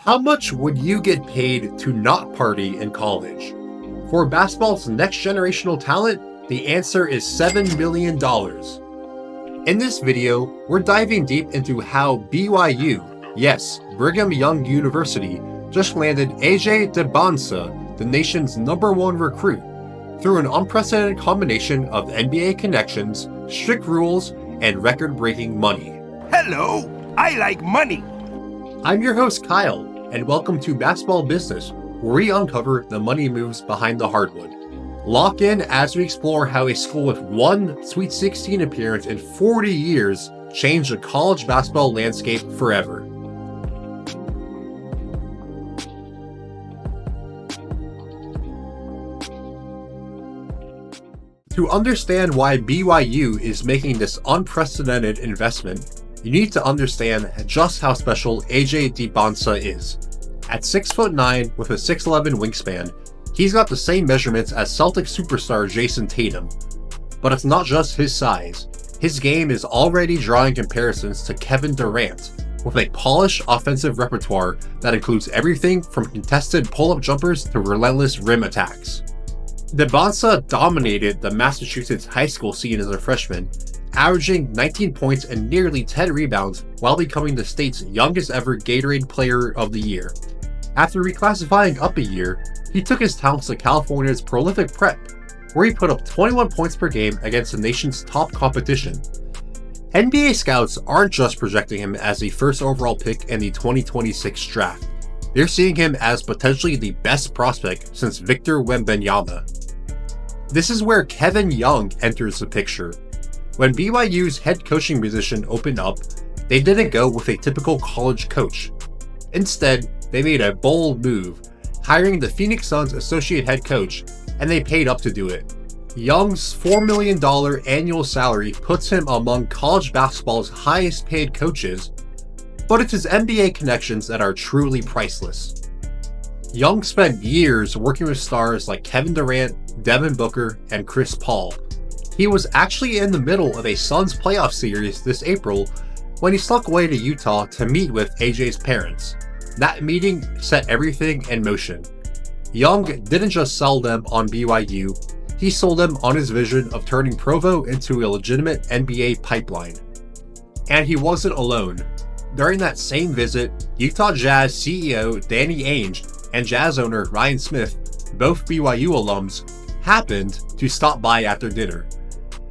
How much would you get paid to not party in college? For basketball's next generational talent, the answer is $7 million. In this video, we're diving deep into how BYU, yes, Brigham Young University, just landed Dybantsa, the nation's #1 recruit, through an unprecedented combination of NBA connections, strict rules, and record-breaking money. Hello, I like money. I'm your host Kyle, and welcome to Basketball Business, where we uncover the money moves behind the hardwood. Lock in as we explore how a school with one Sweet 16 appearance in 40 years changed the college basketball landscape forever. To understand why BYU is making this unprecedented investment, you need to understand just how special Dybantsa is. At 6'9" with a 6'11" wingspan, he's got the same measurements as Celtic superstar Jason Tatum. But it's not just his size. His game is already drawing comparisons to Kevin Durant, with a polished offensive repertoire that includes everything from contested pull-up jumpers to relentless rim attacks. Dybantsa dominated the Massachusetts high school scene as a freshman, averaging 19 points and nearly 10 rebounds while becoming the state's youngest ever Gatorade Player of the Year. After reclassifying up a year, he took his talents to California's prolific prep, where he put up 21 points per game against the nation's top competition. NBA scouts aren't just projecting him as the first overall pick in the 2026 draft. They're seeing him as potentially the best prospect since Victor Wembanyama. This is where Kevin Young enters the picture. When BYU's head coaching position opened up, they didn't go with a typical college coach. Instead, they made a bold move, hiring the Phoenix Suns associate head coach, and they paid up to do it. Young's $4 million annual salary puts him among college basketball's highest paid coaches, but it's his NBA connections that are truly priceless. Young spent years working with stars like Kevin Durant, Devin Booker, and Chris Paul. He was actually in the middle of a Suns playoff series this April when he snuck away to Utah to meet with AJ's parents. That meeting set everything in motion. Young didn't just sell them on BYU, he sold them on his vision of turning Provo into a legitimate NBA pipeline. And he wasn't alone. During that same visit, Utah Jazz CEO Danny Ainge and Jazz owner Ryan Smith, both BYU alums, happened to stop by after dinner.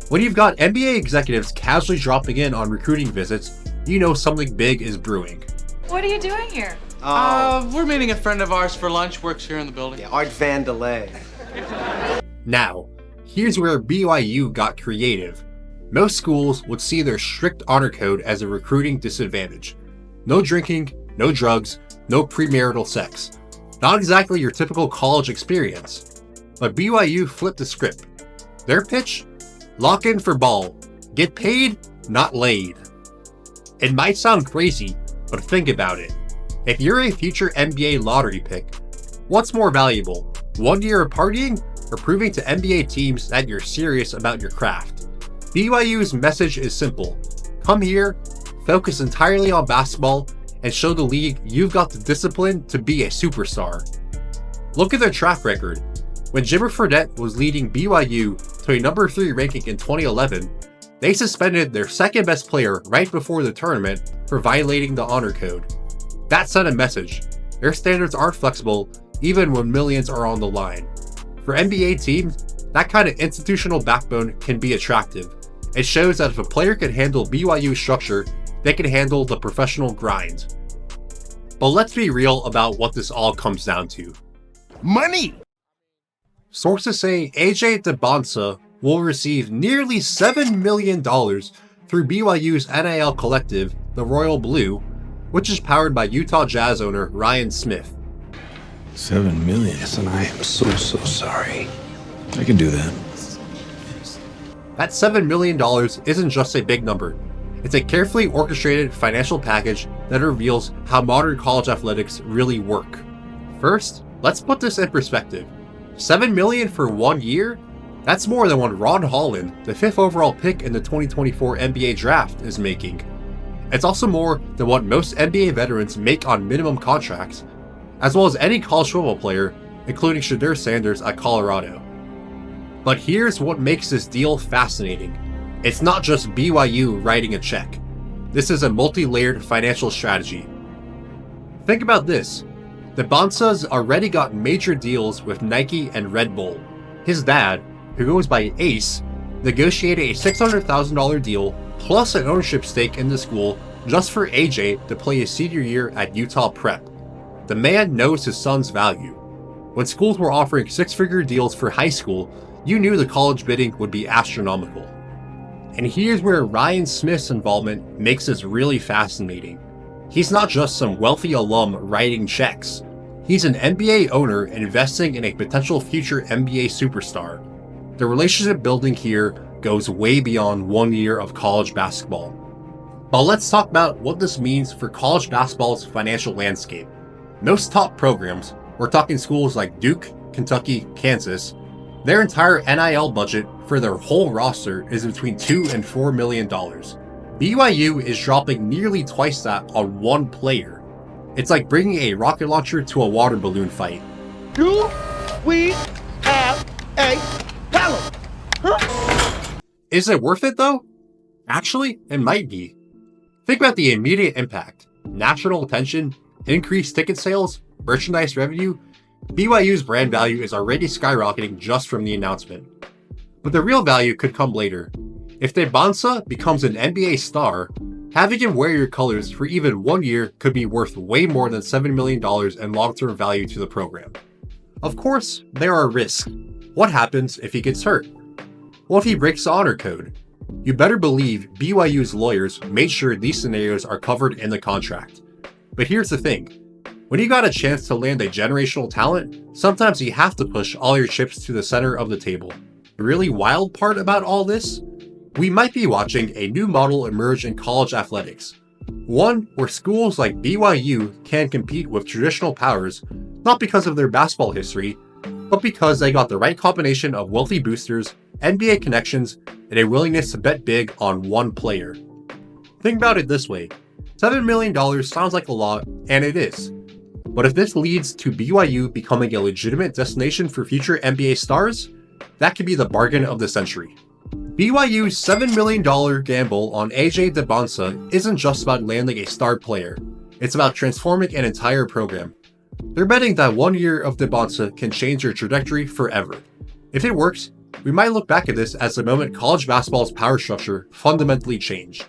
When you've got NBA executives casually dropping in on recruiting visits, you know something big is brewing. What are you doing here? We're meeting a friend of ours for lunch, works here in the building. Yeah, Art Vandelay. Now, here's where BYU got creative. Most schools would see their strict honor code as a recruiting disadvantage. No drinking, no drugs, no premarital sex. Not exactly your typical college experience. But BYU flipped the script. Their pitch? Lock in for ball. Get paid, not laid. It might sound crazy, but think about it. If you're a future NBA lottery pick, what's more valuable? 1 year of partying or proving to NBA teams that you're serious about your craft? BYU's message is simple. Come here, focus entirely on basketball, and show the league you've got the discipline to be a superstar. Look at their track record. When Jimmer Fredette was leading BYU to a #3 ranking in 2011, they suspended their second best player right before the tournament for violating the honor code. That sent a message. Their standards aren't flexible, even when millions are on the line. For NBA teams, that kind of institutional backbone can be attractive. It shows that if a player can handle BYU structure, they can handle the professional grind. But let's be real about what this all comes down to. Money! Sources say Dybantsa will receive nearly $7 million through BYU's NIL collective, the Royal Blue, which is powered by Utah Jazz owner Ryan Smith. $7 million? Yes, and I am so sorry. I can do that. That $7 million isn't just a big number. It's a carefully orchestrated financial package that reveals how modern college athletics really work. First, let's put this in perspective. $7 million for 1 year? That's more than what Ron Holland, the 5th overall pick in the 2024 NBA draft, is making. It's also more than what most NBA veterans make on minimum contracts, as well as any college football player, including Shedeur Sanders at Colorado. But here's what makes this deal fascinating. It's not just BYU writing a check. This is a multi-layered financial strategy. Think about this. Dybantsa's already got major deals with Nike and Red Bull. His dad, who goes by Ace, negotiated a $600,000 deal plus an ownership stake in the school just for AJ to play his senior year at Utah Prep. The man knows his son's value. When schools were offering six-figure deals for high school, you knew the college bidding would be astronomical. And here's where Ryan Smith's involvement makes this really fascinating. He's not just some wealthy alum writing checks. He's an NBA owner investing in a potential future NBA superstar. The relationship building here goes way beyond 1 year of college basketball. But let's talk about what this means for college basketball's financial landscape. Most top programs, we're talking schools like Duke, Kentucky, Kansas, their entire NIL budget for their whole roster is between $2 and $4 million. BYU is dropping nearly twice that on one player. It's like bringing a rocket launcher to a water balloon fight. Do we have a problem? Huh? Is it worth it though? Actually, it might be. Think about the immediate impact. National attention, increased ticket sales, merchandise revenue. BYU's brand value is already skyrocketing just from the announcement. But the real value could come later. If Dybantsa becomes an NBA star, having him wear your colors for even 1 year could be worth way more than $7 million in long-term value to the program. Of course, there are risks. What happens if he gets hurt? What if he breaks the honor code? You better believe BYU's lawyers made sure these scenarios are covered in the contract. But here's the thing. When you got a chance to land a generational talent, sometimes you have to push all your chips to the center of the table. The really wild part about all this? We might be watching a new model emerge in college athletics. One where schools like BYU can compete with traditional powers, not because of their basketball history, but because they got the right combination of wealthy boosters, NBA connections, and a willingness to bet big on one player. Think about it this way. $7 million sounds like a lot, and it is. But if this leads to BYU becoming a legitimate destination for future NBA stars, that could be the bargain of the century. BYU's $7 million gamble on AJ Dybantsa isn't just about landing a star player. It's about transforming an entire program. They're betting that 1 year of Dybantsa can change your trajectory forever. If it works, we might look back at this as the moment college basketball's power structure fundamentally changed.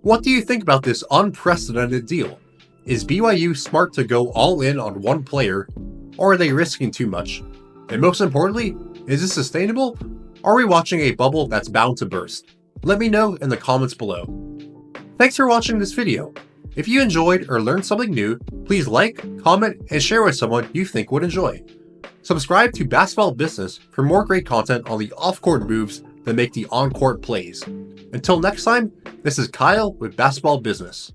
What do you think about this unprecedented deal? Is BYU smart to go all in on one player, or are they risking too much? And most importantly, is this sustainable? Are we watching a bubble that's bound to burst? Let me know in the comments below. Thanks for watching this video. If you enjoyed or learned something new, please like, comment, and share with someone you think would enjoy. Subscribe to Basketball Business for more great content on the off-court moves that make the on-court plays. Until next time, this is Kyle with Basketball Business.